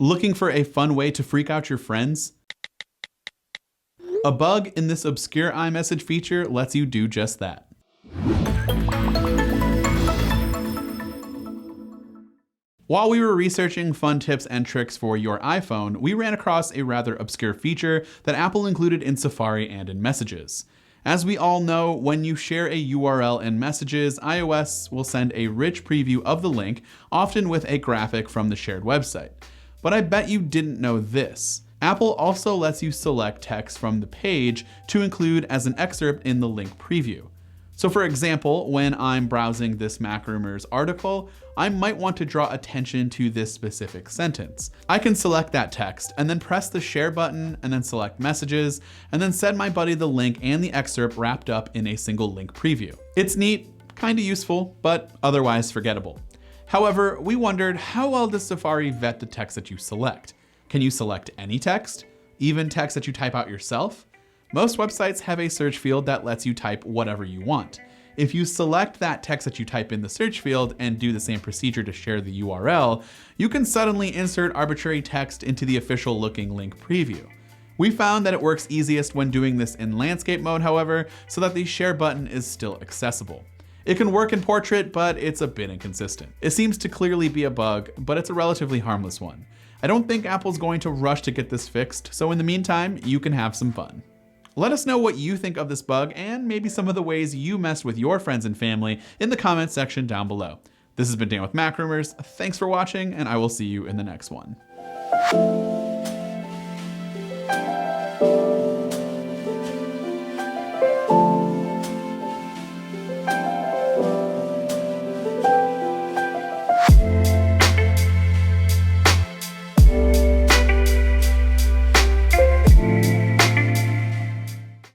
Looking for a fun way to freak out your friends? A bug in this obscure iMessage feature lets you do just that. While we were researching fun tips and tricks for your iPhone, we ran across a rather obscure feature that Apple included in Safari and in Messages. As we all know, when you share a URL in Messages, iOS will send a rich preview of the link, often with a graphic from the shared website. But I bet you didn't know this. Apple also lets you select text from the page to include as an excerpt in the link preview. So for example, when I'm browsing this MacRumors article, I might want to draw attention to this specific sentence. I can select that text and then press the share button and then select Messages and then send my buddy the link and the excerpt wrapped up in a single link preview. It's neat, kinda useful, but otherwise forgettable. However, we wondered, how well does Safari vet the text that you select? Can you select any text? Even text that you type out yourself? Most websites have a search field that lets you type whatever you want. If you select that text that you type in the search field and do the same procedure to share the URL, you can suddenly insert arbitrary text into the official looking link preview. We found that it works easiest when doing this in landscape mode, however, so that the share button is still accessible. It can work in portrait, but it's a bit inconsistent. It seems to clearly be a bug, but it's a relatively harmless one. I don't think Apple's going to rush to get this fixed, so in the meantime, you can have some fun. Let us know what you think of this bug and maybe some of the ways you messed with your friends and family in the comments section down below. This has been Dan with MacRumors. Thanks for watching, and I will see you in the next one.